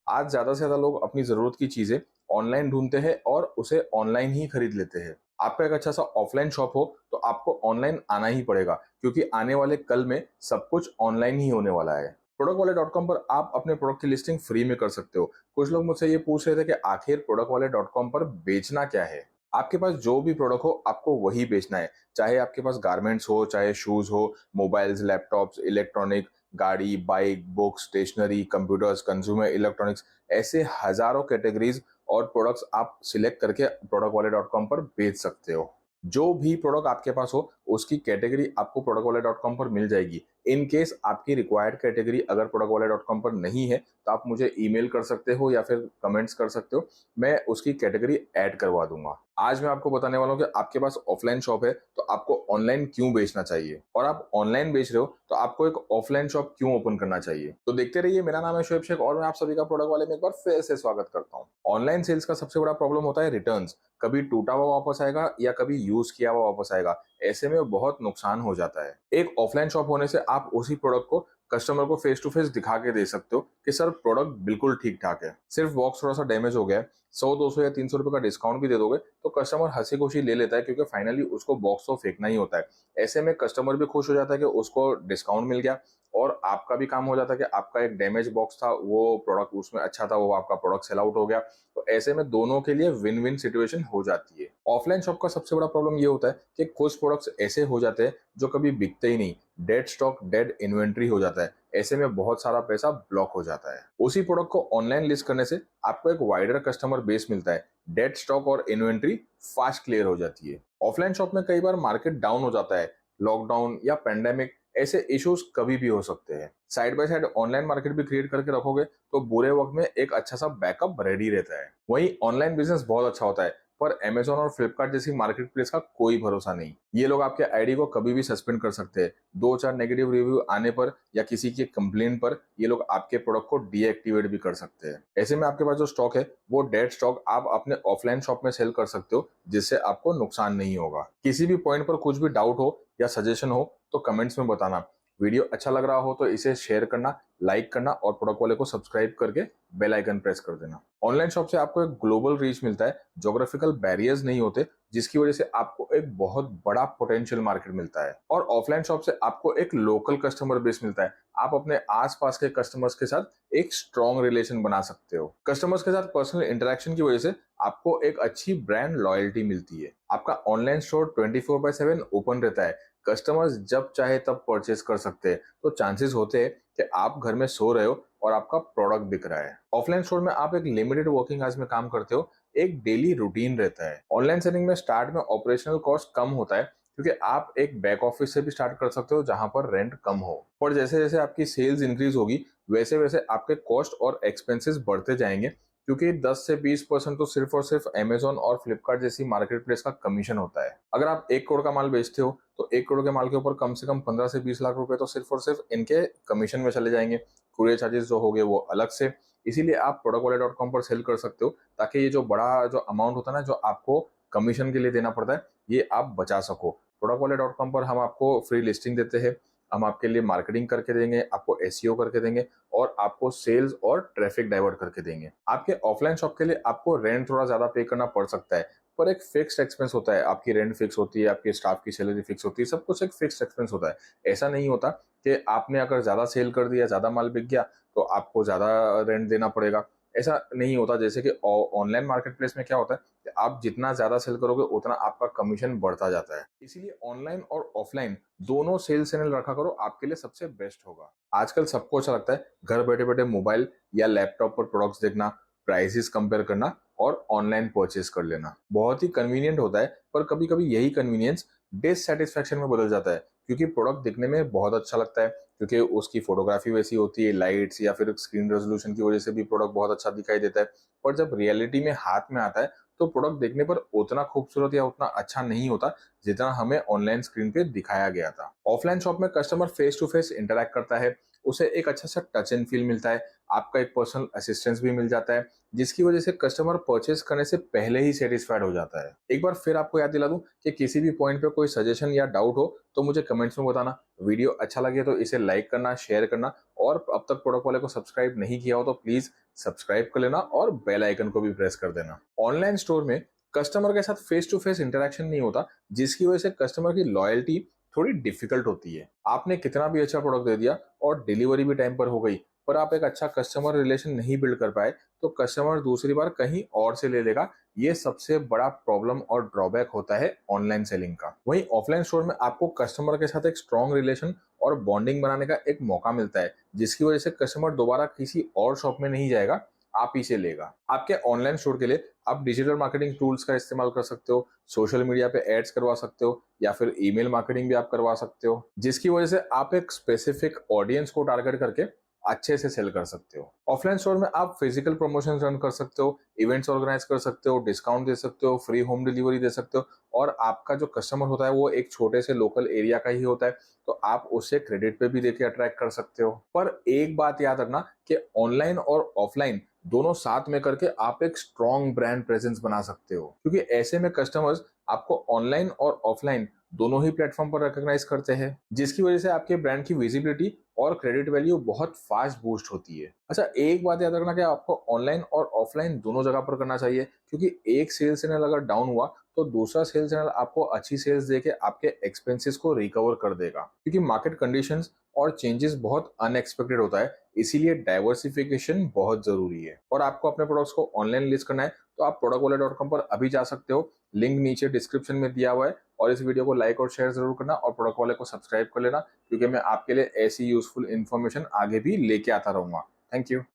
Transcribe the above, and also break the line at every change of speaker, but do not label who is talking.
आज ज़्यादा से ज़्यादा लोग अपनी ज़रूरत की चीज़ें ऑनलाइन ढूँढते हैं और उसे ऑनलाइन ही खरीद लेते हैं। आपका एक अच्छा-सा ऑफ़लाइन शॉप हो, तो आपको ऑनलाइन आना ही पड़ेगा क्योंकि आने वाले कल में सब कुछ ऑनलाइन ही होने वाला है। प्रोडक्ट वाले डॉट कॉम पर आप अपने प्रोडक्ट की लिस्टिंग फ्री में कर सकते हो। कुछ लोग मुझसे ये पूछ रहे थे कि आखिर प्रोडक्ट वाले डॉट कॉम पर बेचना क्या है? आपके पास जो भी प्रोडक्ट हो, आपको वही बेचना है। चाहे आपके पास गारमेंट्स हो, चाहे शूज़ हो, मोबाइल्स, लैपटॉप्स, इलेक्ट्रॉनिक, गाड़ी, bike, books, stationery, computers, consumer electronics, ऐसे हज़ारों कैटेगरीज़ और प्रोडक्ट्स आप सिलेक्ट करके प्रोडक्ट वाले डॉट कॉम पर बेच सकते हो। जो भी प्रोडक्ट आपके पास हो, उसकी कैटेगरी आपको प्रोडक्ट वाले डॉट कॉम पर मिल जाएगी। इन केस आपकी रिक्वायर्ड कैटेगरी अगर प्रोडक्ट वाले डॉट कॉम पर नहीं है, तो आप मुझे ईमेल कर सकते हो या फिर कमेंट्स कर सकते हो। मैं उसकी कैटेगरी ऐड करवा दूंगा। आज मैं आपको बताने वाला हूँ कि आपके पास ऑफलाइन शॉप है, तो आपको ऑनलाइन क्यों बेचना चाहिए, और आप ऑनलाइन बेच रहे हो तो आपको एक ऑफलाइन शॉप क्यों ओपन करना चाहिए। तो देखते रहिए। मेरा नाम है शोएब शेख और मैं आप सभी का प्रोडक्ट वाले में एक बार फिर से स्वागत करता हूँ। ऑनलाइन सेल्स का सबसे बड़ा प्रॉब्लम होता है रिटर्न्स। कभी टूटा हुआ वापस आएगा या कभी यूज किया हुआ वापस आएगा। ऐसे में बहुत नुकसान हो जाता है। एक ऑफलाइन शॉप होने से आप उसी प्रोडक्ट को कस्टमर को फेस टू फेस दिखा के दे सकते हो कि सर प्रोडक्ट बिल्कुल ठीक ठाक है, सिर्फ बॉक्स थोड़ा सा डैमेज हो गया है, 100 200 या 300 रुपए का डिस्काउंट भी दे दोगे तो कस्टमर हंसी खुशी ले लेता है, क्योंकि फाइनली उसको बॉक्स तो फेंकना ही होता है। ऐसे में कस्टमर भी खुश हो जाता है कि उसको डिस्काउंट मिल गया और आपका भी काम हो जाता है कि आपका एक डैमेज बॉक्स था, वो प्रोडक्ट उसमें अच्छा था, वो आपका प्रोडक्ट सेल आउट हो गया। तो ऐसे में दोनों के लिए विन विन सिचुएशन हो जाती है। ऑफलाइन शॉप का सबसे बड़ा प्रॉब्लम ये होता है कि कुछ प्रोडक्ट्स ऐसे हो जाते हैं जो कभी बिकते ही नहीं। डेड स्टॉक, डेड इन्वेंट्री हो जाता है। ऐसे में बहुत सारा पैसा ब्लॉक हो जाता है। उसी प्रोडक्ट को ऑनलाइन लिस्ट करने से आपको एक वाइडर कस्टमर बेस मिलता है। डेड स्टॉक और इन्वेंट्री फास्ट क्लियर हो जाती है। ऑफलाइन शॉप में कई बार मार्केट डाउन हो जाता है, लॉकडाउन या पेंडेमिक, ऐसे इश्यूज कभी भी हो सकते हैं। Side by side online market भी क्रिएट करके रखोगे तो बुरे वक्त में एक अच्छा सा बैकअप रेडी रहता है। वहीं ऑनलाइन बिजनेस बहुत अच्छा होता है, पर अमेजोन और फ्लिपकार्ट जैसी मार्केट प्लेस का कोई भरोसा नहीं। ये लोग आपके आईडी को कभी भी सस्पेंड कर सकते हैं। 2 4 नेगेटिव रिव्यू आने पर या किसी की कंप्लेन पर ये लोग आपके प्रोडक्ट को डीएक्टिवेट भी कर सकते हैं। ऐसे में आपके पास जो स्टॉक है वो डेड स्टॉक आप अपने ऑफलाइन शॉप में सेल कर सकते हो, जिससे आपको नुकसान नहीं होगा। किसी भी पॉइंट पर कुछ भी डाउट हो या सजेशन हो तो कमेंट्स में बताना। वीडियो अच्छा लग रहा हो तो इसे शेयर करना, लाइक करना और प्रोडक्ट वाले को सब्सक्राइब करके बेल आइकन प्रेस कर देना। ऑनलाइन शॉप से आपको एक ग्लोबल रीच मिलता है, ज्योग्राफिकल बैरियर्स नहीं होते, जिसकी वजह से आपको एक बहुत बड़ा पोटेंशियल मार्केट मिलता है। और ऑफलाइन शॉप से आपको एक लोकल कस्टमर बेस मिलता है। आप अपने आसपास के कस्टमर्स के साथ एक स्ट्रॉन्ग रिलेशन बना सकते हो। कस्टमर्स के साथ पर्सनल इंटरेक्शन की वजह से आपको एक अच्छी ब्रांड लॉयल्टी मिलती है। आपका ऑनलाइन स्टोर 24/7 ओपन रहता है। कस्टमर्स जब चाहे तब परचेस कर सकते हैं, तो चांसेस होते हैं कि आप घर में सो रहे हो और आपका प्रोडक्ट बिक रहा है। ऑफलाइन स्टोर में आप एक लिमिटेड वर्किंग आवर्स में काम करते हो, एक डेली रूटीन रहता है। ऑनलाइन सेलिंग में स्टार्ट में ऑपरेशनल कॉस्ट कम होता है, क्योंकि आप एक बैक ऑफिस से भी स्टार्ट कर सकते हो जहां पर रेंट कम हो। पर जैसे जैसे आपकी सेल्स इंक्रीज होगी वैसे वैसे आपके कॉस्ट और एक्सपेंसेस बढ़ते जाएंगे, क्योंकि 10 से 20% तो सिर्फ और सिर्फ अमेजोन और फ्लिपकार्ट जैसी मार्केट प्लेस का कमीशन होता है। अगर आप 1 करोड़ का माल बेचते हो तो 1 करोड़ के माल के ऊपर कम से कम 15 से 20 लाख रुपए तो सिर्फ और सिर्फ इनके कमीशन में चले जाएंगे। कुरियर चार्जेस जो हो गए वो अलग से। इसीलिए आप प्रोडक्ट वाले डॉट कॉम पर सेल कर सकते हो, ताकि ये जो बड़ा जो अमाउंट होता है ना, जो आपको कमीशन के लिए देना पड़ता है, ये आप बचा सको। प्रोडक्ट वाले डॉट कॉम पर हम आपको फ्री लिस्टिंग देते हैं, हम आपके लिए मार्केटिंग करके देंगे, आपको एसईओ करके देंगे और आपको सेल्स और ट्रैफिक डाइवर्ट करके देंगे। आपके ऑफलाइन शॉप के लिए आपको रेंट थोड़ा ज्यादा पे करना पड़ सकता है, पर एक फिक्स्ड एक्सपेंस होता है। आपकी रेंट फिक्स होती है, आपके स्टाफ की सैलरी फिक्स होती है, सब कुछ एक फिक्स्ड एक्सपेंस होता है। ऐसा नहीं होता कि आपने अगर ज्यादा सेल कर दिया, ज्यादा माल बिक गया तो आपको ज्यादा रेंट देना पड़ेगा। ऐसा नहीं होता। जैसे कि ऑनलाइन मार्केट प्लेस में क्या होता है कि आप जितना ज्यादा सेल करोगे उतना आपका कमीशन बढ़ता जाता है। इसीलिए ऑनलाइन और ऑफलाइन दोनों सेल्स चैनल रखा करो, आपके लिए सबसे बेस्ट होगा। आजकल सबको अच्छा लगता है घर बैठे बैठे मोबाइल या लैपटॉप पर प्रोडक्ट्स देखना, प्राइसेस कंपेयर करना और ऑनलाइन परचेस कर लेना। बहुत ही कन्वीनियंट होता है, पर कभी कभी यही कन्वीनियंस डिससेटिस्फैक्शन में बदल जाता है, क्योंकि प्रोडक्ट दिखने में बहुत अच्छा लगता है, क्योंकि उसकी फोटोग्राफी वैसी होती है, लाइट्स या फिर स्क्रीन रेजोल्यूशन की वजह से भी प्रोडक्ट बहुत अच्छा दिखाई देता है। पर जब रियलिटी में हाथ में आता है तो प्रोडक्ट देखने पर उतना खूबसूरत या उतना अच्छा नहीं होता जितना हमें ऑनलाइन स्क्रीन पे दिखाया गया था। ऑफलाइन शॉप में customer face to face interact करता है, उसे एक अच्छा सा टच एंड फील मिलता है। आपका एक पर्सनल असिस्टेंस भी मिल जाता है, जिसकी वजह से कस्टमर परचेस करने से पहले ही सेटिस्फाइड हो जाता है। एक बार फिर आपको याद दिला दूं कि किसी भी पॉइंट पे कोई सजेशन या डाउट हो तो मुझे कमेंट्स में बताना। वीडियो अच्छा लगे तो इसे लाइक करना, शेयर करना, और अब तक प्रोडक्ट वाले को सब्सक्राइब नहीं किया हो तो प्लीज सब्सक्राइब कर लेना और बेल आइकन को भी प्रेस कर देना। ऑनलाइन स्टोर में कस्टमर के साथ फेस टू फेस इंटरेक्शन नहीं होता, जिसकी वजह से कस्टमर की लॉयल्टी थोड़ी डिफिकल्ट होती है। आपने कितना भी अच्छा प्रोडक्ट दे दिया और डिलीवरी भी टाइम पर हो गई, पर आप एक अच्छा कस्टमर रिलेशन नहीं बिल्ड कर पाए तो कस्टमर दूसरी बार कहीं और से ले लेगा। ये सबसे बड़ा प्रॉब्लम और ड्रॉबैक होता है ऑनलाइन सेलिंग का। वहीं ऑफलाइन स्टोर में आपको कस्टमर के साथ एक स्ट्रॉन्ग रिलेशन और बॉन्डिंग बनाने का एक मौका मिलता है, जिसकी वजह से कस्टमर दोबारा किसी और शॉप में नहीं जाएगा, आप ही से लेगा। आपके ऑनलाइन स्टोर के लिए आप डिजिटल मार्केटिंग टूल्स का इस्तेमाल कर सकते हो, सोशल मीडिया पे एड्स करवा सकते हो, या फिर ईमेल मार्केटिंग भी आप करवा सकते हो, जिसकी वजह से आप एक स्पेसिफिक ऑडियंस को टारगेट करके अच्छे से सेल कर सकते हो। ऑफलाइन स्टोर में आप फिजिकल प्रमोशन रन कर सकते हो, इवेंट्स ऑर्गेनाइज कर सकते हो, डिस्काउंट दे सकते हो, फ्री होम डिलीवरी दे सकते हो, और आपका जो कस्टमर होता है वो एक छोटे से लोकल एरिया का ही होता है, तो आप उसे क्रेडिट पे भी देके अट्रैक्ट कर सकते हो। पर एक बात याद रखना कि ऑनलाइन और ऑफलाइन दोनों साथ में करके आप एक स्ट्रॉन्ग ब्रांड प्रेजेंस बना सकते हो, क्योंकि ऐसे में कस्टमर्स आपको ऑनलाइन और ऑफलाइन दोनों ही प्लेटफॉर्म पर रिकॉग्नाइज करते हैं, जिसकी वजह से आपके ब्रांड की विजिबिलिटी और क्रेडिट वैल्यू बहुत फास्ट बूस्ट होती है। अच्छा, एक बात याद रखना कि आपको ऑनलाइन और ऑफलाइन दोनों जगह पर करना चाहिए, क्योंकि एक सेल्स चैनल अगर डाउन हुआ तो दूसरा सेल्स चैनल आपको अच्छी सेल्स देके आपके एक्सपेंसेस को रिकवर कर देगा, क्योंकि मार्केट कंडीशंस और चेंजेस बहुत अनएक्सपेक्टेड होता है, इसीलिए डाइवर्सिफिकेशन बहुत जरूरी है। और आपको अपने प्रोडक्ट्स को ऑनलाइन लिस्ट करना है तो आप productwale.com पर अभी जा सकते हो, लिंक नीचे डिस्क्रिप्शन में दिया हुआ है। और इस वीडियो को लाइक और शेयर जरूर करना, और प्रोडक्ट वाले को सब्सक्राइब कर लेना, क्योंकि मैं आपके लिए ऐसी यूजफुल इन्फॉर्मेशन आगे भी लेके आता रहूंगा। Thank you.